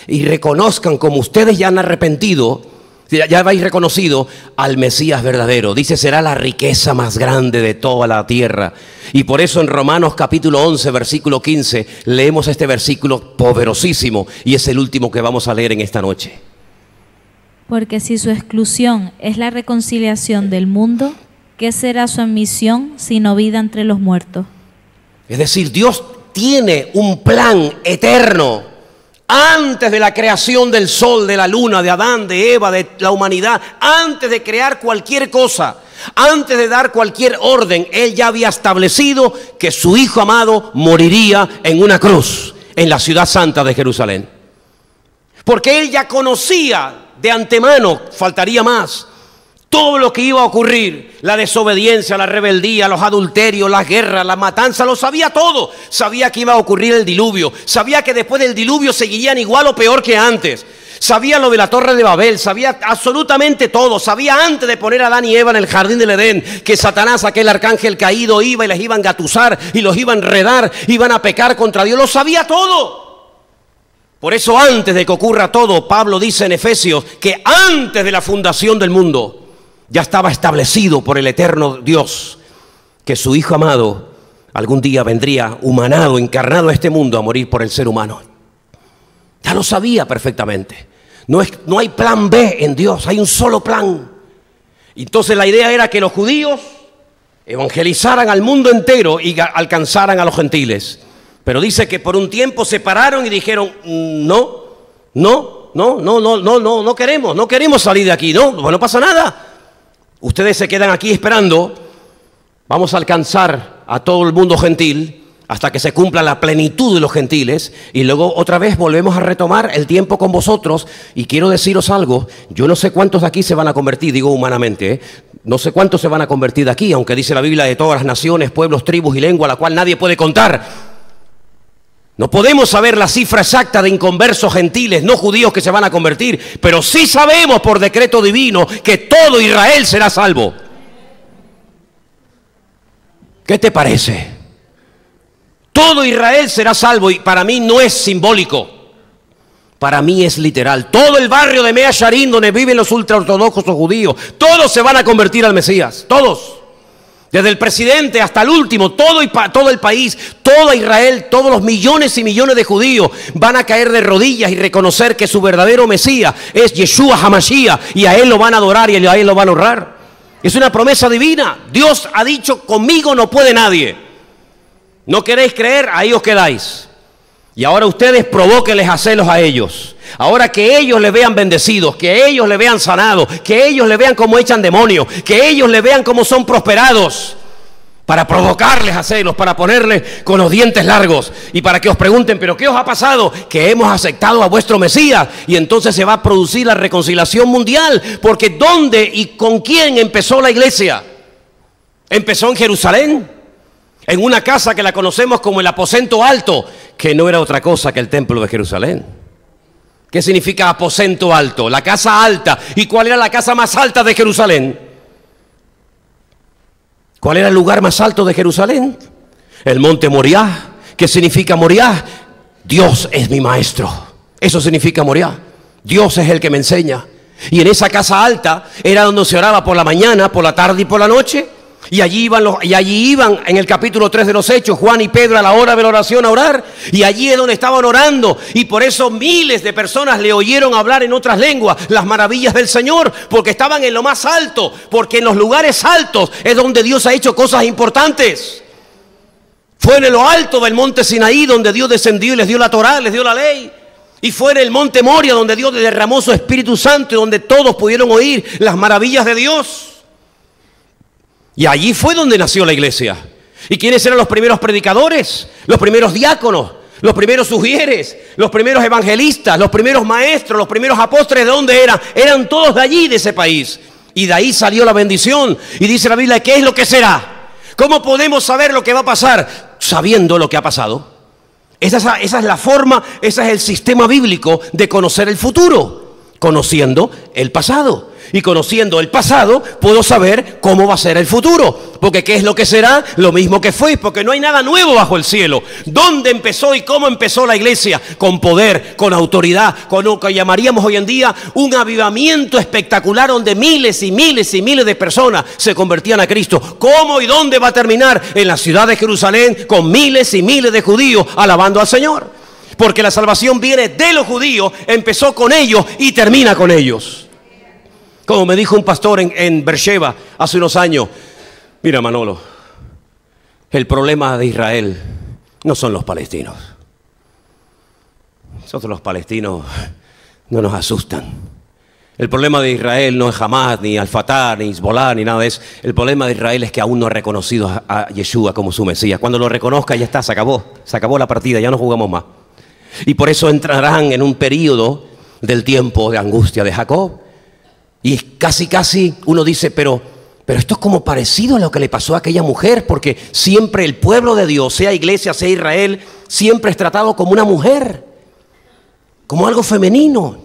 y reconozcan como ustedes ya han arrepentido, ya habéis reconocido al Mesías verdadero. Dice, será la riqueza más grande de toda la tierra. Y por eso en Romanos capítulo 11, versículo 15, leemos este versículo poderosísimo y es el último que vamos a leer en esta noche. Porque si su exclusión es la reconciliación del mundo, ¿qué será su admisión sino vida entre los muertos? Es decir, Dios tiene un plan eterno. Antes de la creación del sol, de la luna, de Adán, de Eva, de la humanidad, antes de crear cualquier cosa, antes de dar cualquier orden, Él ya había establecido que su Hijo amado moriría en una cruz en la ciudad santa de Jerusalén. Porque Él ya conocía de antemano, faltaría más, todo lo que iba a ocurrir, la desobediencia, la rebeldía, los adulterios, las guerras, las matanzas, lo sabía todo. Sabía que iba a ocurrir el diluvio, sabía que después del diluvio seguirían igual o peor que antes. Sabía lo de la Torre de Babel, sabía absolutamente todo. Sabía antes de poner a Adán y Eva en el jardín del Edén que Satanás, aquel arcángel caído, iba y les iba a engatusar y los iba a enredar, iban a pecar contra Dios. Lo sabía todo. Por eso antes de que ocurra todo, Pablo dice en Efesios que antes de la fundación del mundo ya estaba establecido por el eterno Dios que su Hijo amado algún día vendría humanado, encarnado a este mundo a morir por el ser humano. Ya lo sabía perfectamente. No hay plan B en Dios, hay un solo plan. Entonces la idea era que los judíos evangelizaran al mundo entero y alcanzaran a los gentiles. Pero dice que por un tiempo se pararon y dijeron, no queremos salir de aquí, no pasa nada. Ustedes se quedan aquí esperando, vamos a alcanzar a todo el mundo gentil hasta que se cumpla la plenitud de los gentiles y luego otra vez volvemos a retomar el tiempo con vosotros. Y quiero deciros algo, yo no sé cuántos de aquí se van a convertir, digo humanamente, no sé cuántos se van a convertir de aquí, aunque dice la Biblia de todas las naciones, pueblos, tribus y lengua, la cual nadie puede contar. No podemos saber la cifra exacta de inconversos gentiles, no judíos que se van a convertir, pero sí sabemos por decreto divino que todo Israel será salvo. ¿Qué te parece? Todo Israel será salvo y para mí no es simbólico, para mí es literal. Todo el barrio de Mea Sharim donde viven los ultraortodoxos judíos, todos se van a convertir al Mesías, todos. Desde el presidente hasta el último, todo el país, toda Israel, todos los millones y millones de judíos van a caer de rodillas y reconocer que su verdadero Mesías es Yeshua HaMashiach y a Él lo van a adorar y a Él lo van a honrar. Es una promesa divina. Dios ha dicho, conmigo no puede nadie. ¿No queréis creer? Ahí os quedáis. Y ahora ustedes provóquenles a celos a ellos. Ahora que ellos le vean bendecidos, que ellos le vean sanados, que ellos le vean cómo echan demonios, que ellos le vean cómo son prosperados, para provocarles a celos, para ponerles con los dientes largos y para que os pregunten, ¿pero qué os ha pasado? Que hemos aceptado a vuestro Mesías y entonces se va a producir la reconciliación mundial. Porque ¿dónde y con quién empezó la iglesia? Empezó en Jerusalén, en una casa que la conocemos como el aposento alto, que no era otra cosa que el templo de Jerusalén. ¿Qué significa aposento alto? La casa alta. ¿Y cuál era la casa más alta de Jerusalén? ¿Cuál era el lugar más alto de Jerusalén? El monte Moriah. ¿Qué significa Moriah? Dios es mi maestro. Eso significa Moriah. Dios es el que me enseña. Y en esa casa alta era donde se oraba por la mañana, por la tarde y por la noche. Y allí iban en el capítulo 3 de los Hechos, Juan y Pedro a la hora de la oración a orar. Y allí es donde estaban orando. Y por eso miles de personas le oyeron hablar en otras lenguas las maravillas del Señor. Porque estaban en lo más alto. Porque en los lugares altos es donde Dios ha hecho cosas importantes. Fue en lo alto del monte Sinaí donde Dios descendió y les dio la Torá, les dio la ley. Y fue en el monte Moria donde Dios derramó su Espíritu Santo y donde todos pudieron oír las maravillas de Dios. Y allí fue donde nació la iglesia. ¿Y quiénes eran los primeros predicadores? Los primeros diáconos, los primeros sugieres, los primeros evangelistas, los primeros maestros, los primeros apóstoles. ¿De dónde eran? Eran todos de allí, de ese país. Y de ahí salió la bendición. Y dice la Biblia, ¿qué es lo que será? ¿Cómo podemos saber lo que va a pasar? Sabiendo lo que ha pasado. Esa es la forma, ese es el sistema bíblico de conocer el futuro. Conociendo el pasado. Y conociendo el pasado, puedo saber cómo va a ser el futuro. Porque ¿qué es lo que será? Lo mismo que fue. Porque no hay nada nuevo bajo el cielo. ¿Dónde empezó y cómo empezó la iglesia? Con poder, con autoridad, con lo que llamaríamos hoy en día un avivamiento espectacular, donde miles y miles y miles de personas se convertían a Cristo. ¿Cómo y dónde va a terminar? En la ciudad de Jerusalén, con miles y miles de judíos alabando al Señor. Porque la salvación viene de los judíos, empezó con ellos y termina con ellos. Como me dijo un pastor en Beersheba hace unos años, mira Manolo, el problema de Israel no son los palestinos. Nosotros los palestinos no nos asustan. El problema de Israel no es Hamas, ni Al-Fatah, ni Hezbollah, ni nada de eso. El problema de Israel es que aún no ha reconocido a Yeshua como su Mesías. Cuando lo reconozca ya está, se acabó la partida, ya no jugamos más. Y por eso entrarán en un periodo del tiempo de angustia de Jacob. Y casi uno dice, pero esto es como parecido a lo que le pasó a aquella mujer, porque siempre el pueblo de Dios, sea iglesia, sea Israel, siempre es tratado como una mujer, como algo femenino,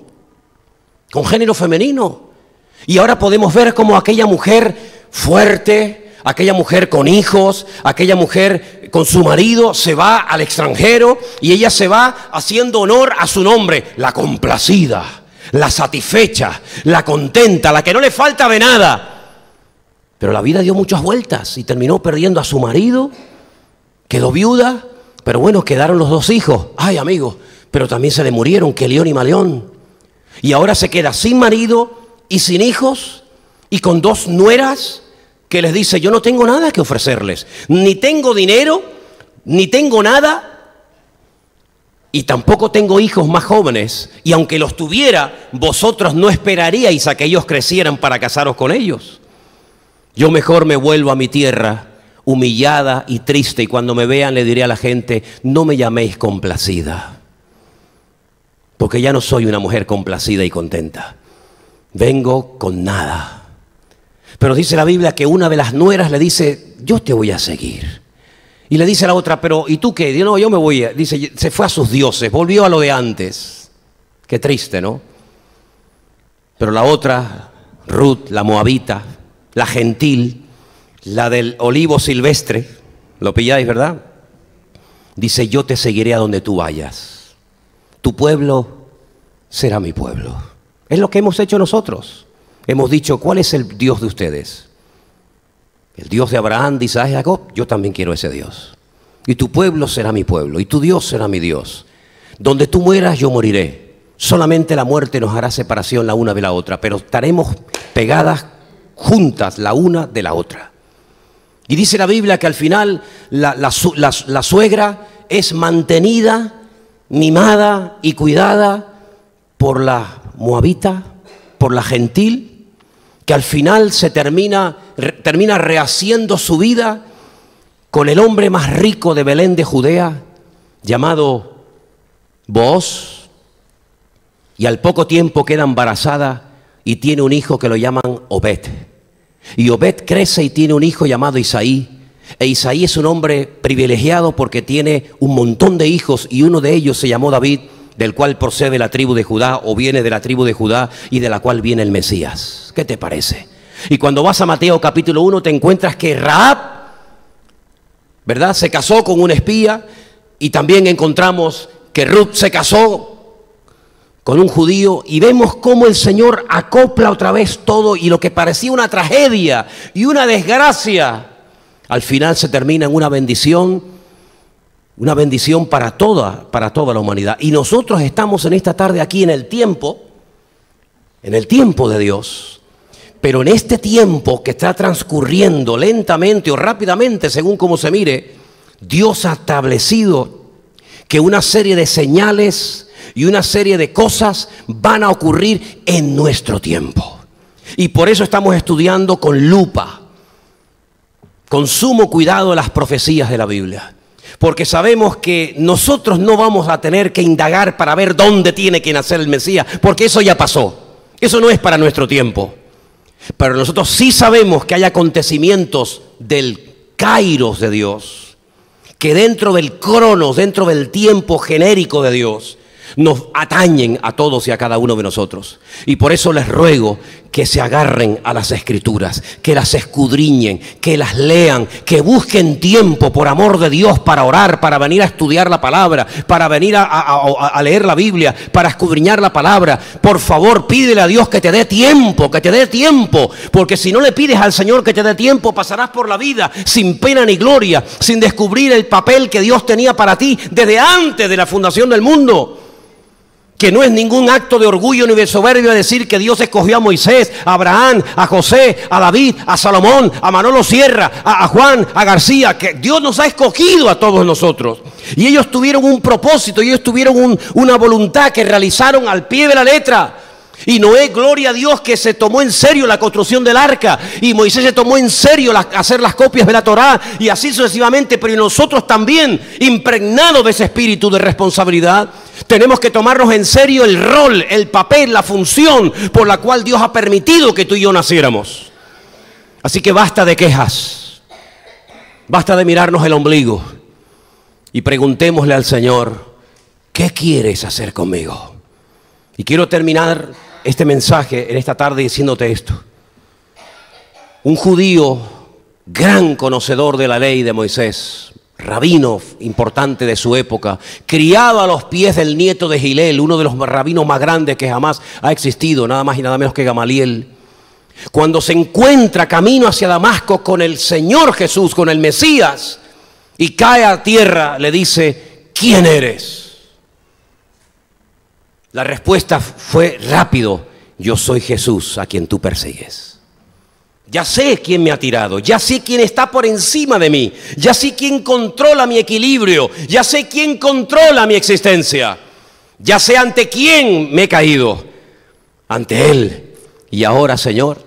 con género femenino. Y ahora podemos ver como aquella mujer fuerte, aquella mujer con hijos, aquella mujer con su marido, se va al extranjero y ella se va haciendo honor a su nombre, la complacida, la satisfecha, la contenta, la que no le falta de nada. Pero la vida dio muchas vueltas y terminó perdiendo a su marido, quedó viuda, pero bueno, quedaron los dos hijos. Ay, amigo, pero también se le murieron Kelión y Malión. Y ahora se queda sin marido y sin hijos y con dos nueras que les dice, yo no tengo nada que ofrecerles, ni tengo dinero, ni tengo nada. Y tampoco tengo hijos más jóvenes, y aunque los tuviera, vosotros no esperaríais a que ellos crecieran para casaros con ellos. Yo mejor me vuelvo a mi tierra, humillada y triste, y cuando me vean le diré a la gente, no me llaméis complacida, porque ya no soy una mujer complacida y contenta. Vengo con nada. Pero dice la Biblia que una de las nueras le dice, yo te voy a seguir. Y le dice a la otra, pero ¿y tú qué? Dice, no, yo me voy. Dice, se fue a sus dioses, volvió a lo de antes. Qué triste, ¿no? Pero la otra, Ruth, la moabita, la gentil, la del olivo silvestre, ¿lo pilláis, verdad? Dice, yo te seguiré a donde tú vayas. Tu pueblo será mi pueblo. Es lo que hemos hecho nosotros. Hemos dicho, ¿cuál es el Dios de ustedes? El Dios de Abraham, de Isaac y Jacob, yo también quiero ese Dios. Y tu pueblo será mi pueblo, y tu Dios será mi Dios. Donde tú mueras, yo moriré. Solamente la muerte nos hará separación la una de la otra, pero estaremos pegadas juntas la una de la otra. Y dice la Biblia que al final la suegra es mantenida, mimada y cuidada por la moabita, por la gentil, que al final se termina rehaciendo su vida con el hombre más rico de Belén de Judea, llamado Booz, y al poco tiempo queda embarazada y tiene un hijo que lo llaman Obed. Y Obed crece y tiene un hijo llamado Isaí, e Isaí es un hombre privilegiado porque tiene un montón de hijos, y uno de ellos se llamó David, del cual procede la tribu de Judá, o viene de la tribu de Judá, y de la cual viene el Mesías. ¿Qué te parece? Y cuando vas a Mateo capítulo 1 te encuentras que Rahab, ¿verdad?, se casó con un espía, y también encontramos que Ruth se casó con un judío, y vemos cómo el Señor acopla otra vez todo, y lo que parecía una tragedia y una desgracia al final se termina en una bendición para toda la humanidad. Y nosotros estamos en esta tarde aquí en el tiempo de Dios. Pero en este tiempo que está transcurriendo lentamente o rápidamente, según como se mire, Dios ha establecido que una serie de señales y una serie de cosas van a ocurrir en nuestro tiempo. Y por eso estamos estudiando con lupa, con sumo cuidado las profecías de la Biblia. Porque sabemos que nosotros no vamos a tener que indagar para ver dónde tiene que nacer el Mesías, porque eso ya pasó. Eso no es para nuestro tiempo. Pero nosotros sí sabemos que hay acontecimientos del kairos de Dios, que dentro del cronos, dentro del tiempo genérico de Dios, nos atañen a todos y a cada uno de nosotros. Y por eso les ruego que se agarren a las Escrituras, que las escudriñen, que las lean, que busquen tiempo por amor de Dios para orar, para venir a estudiar la palabra, para venir a leer la Biblia, para escudriñar la palabra. Por favor, pídele a Dios que te dé tiempo, porque si no le pides al Señor que te dé tiempo, pasarás por la vida sin pena ni gloria, sin descubrir el papel que Dios tenía para ti desde antes de la fundación del mundo. Que no es ningún acto de orgullo ni de soberbia decir que Dios escogió a Moisés, a Abraham, a José, a David, a Salomón, a Manolo Sierra, a Juan, a García, que Dios nos ha escogido a todos nosotros. Y ellos tuvieron un propósito, ellos tuvieron una voluntad que realizaron al pie de la letra. Y Noé, gloria a Dios, que se tomó en serio la construcción del arca, y Moisés se tomó en serio hacer las copias de la Torá, y así sucesivamente. Pero nosotros también, impregnados de ese espíritu de responsabilidad, tenemos que tomarnos en serio el rol, el papel, la función por la cual Dios ha permitido que tú y yo naciéramos. Así que basta de quejas, basta de mirarnos el ombligo y preguntémosle al Señor, ¿qué quieres hacer conmigo? Y quiero terminar este mensaje en esta tarde diciéndote esto. Un judío, gran conocedor de la ley de Moisés, rabino importante de su época, criado a los pies del nieto de Gilel, uno de los rabinos más grandes que jamás ha existido, nada más y nada menos que Gamaliel. Cuando se encuentra camino hacia Damasco con el Señor Jesús, con el Mesías, y cae a tierra, le dice, ¿quién eres? La respuesta fue rápido, yo soy Jesús a quien tú persigues. Ya sé quién me ha tirado, ya sé quién está por encima de mí, ya sé quién controla mi equilibrio, ya sé quién controla mi existencia, ya sé ante quién me he caído, ante Él. Y ahora, Señor,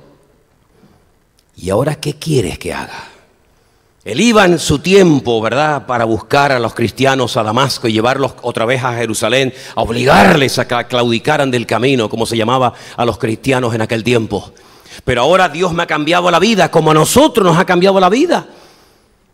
¿y ahora qué quieres que haga? Él iba en su tiempo, ¿verdad?, para buscar a los cristianos a Damasco y llevarlos otra vez a Jerusalén, a obligarles a que claudicaran del camino, como se llamaba a los cristianos en aquel tiempo. Pero ahora Dios me ha cambiado la vida, como a nosotros nos ha cambiado la vida.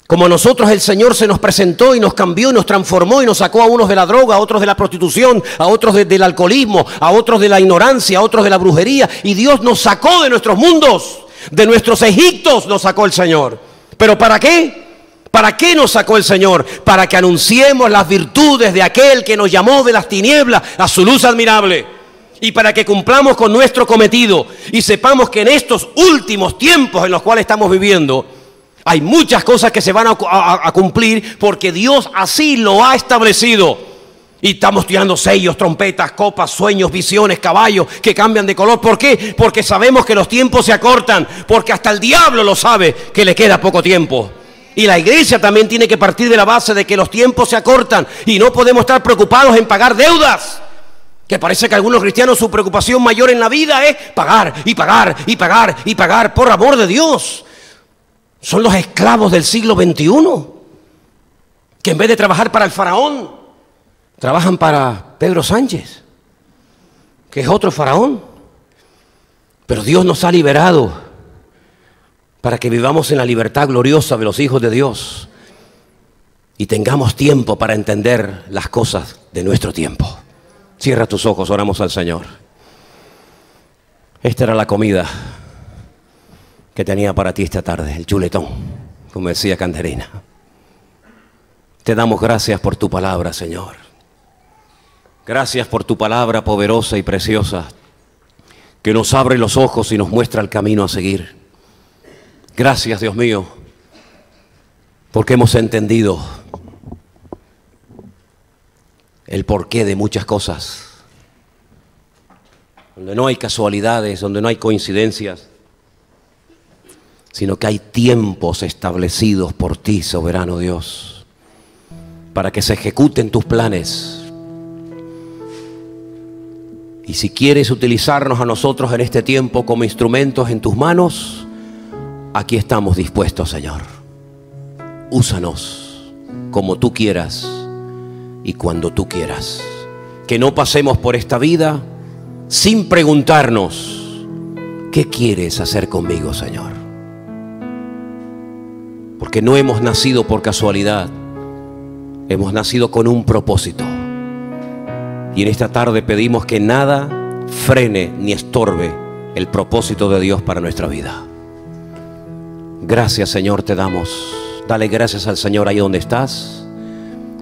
Como a nosotros el Señor se nos presentó y nos cambió y nos transformó y nos sacó a unos de la droga, a otros de la prostitución, a otros del alcoholismo, a otros de la ignorancia, a otros de la brujería. Y Dios nos sacó de nuestros mundos, de nuestros Egiptos nos sacó el Señor. ¿Pero para qué? ¿Para qué nos sacó el Señor? Para que anunciemos las virtudes de aquel que nos llamó de las tinieblas a su luz admirable. Y para que cumplamos con nuestro cometido y sepamos que en estos últimos tiempos en los cuales estamos viviendo hay muchas cosas que se van a cumplir porque Dios así lo ha establecido. Y estamos tirando sellos, trompetas, copas, sueños, visiones, caballos que cambian de color. ¿Por qué? Porque sabemos que los tiempos se acortan, porque hasta el diablo lo sabe que le queda poco tiempo. Y la iglesia también tiene que partir de la base de que los tiempos se acortan y no podemos estar preocupados en pagar deudas. Que parece que algunos cristianos su preocupación mayor en la vida es pagar y pagar y pagar y pagar. Por amor de Dios, son los esclavos del siglo XXI que en vez de trabajar para el faraón, trabajan para Pedro Sánchez, que es otro faraón. Pero Dios nos ha liberado para que vivamos en la libertad gloriosa de los hijos de Dios y tengamos tiempo para entender las cosas de nuestro tiempo. Cierra tus ojos, oramos al Señor. Esta era la comida que tenía para ti esta tarde, el chuletón, como decía Canderina. Te damos gracias por tu palabra, Señor. Gracias por tu palabra poderosa y preciosa, que nos abre los ojos y nos muestra el camino a seguir. Gracias, Dios mío, porque hemos entendido el porqué de muchas cosas, donde no hay casualidades, donde no hay coincidencias, sino que hay tiempos establecidos por ti, soberano Dios, para que se ejecuten tus planes. Y si quieres utilizarnos a nosotros en este tiempo como instrumentos en tus manos, aquí estamos dispuestos, Señor. Úsanos como tú quieras y cuando tú quieras. Que no pasemos por esta vida sin preguntarnos, ¿qué quieres hacer conmigo, Señor? Porque no hemos nacido por casualidad, hemos nacido con un propósito. Y en esta tarde pedimos que nada frene ni estorbe el propósito de Dios para nuestra vida. Gracias, Señor, te damos. Dale gracias al Señor ahí donde estás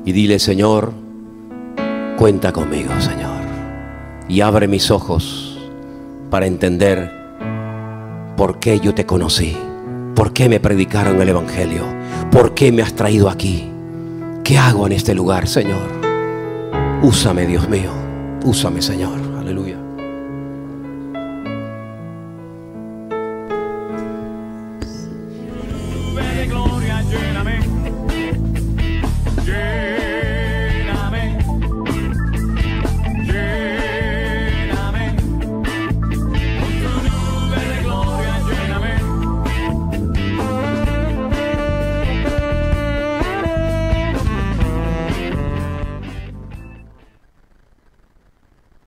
y dile: Señor, cuenta conmigo, Señor. Y abre mis ojos para entender por qué yo te conocí, por qué me predicaron el Evangelio, por qué me has traído aquí. ¿Qué hago en este lugar, Señor? Úsame, Dios mío, úsame, Señor. Aleluya.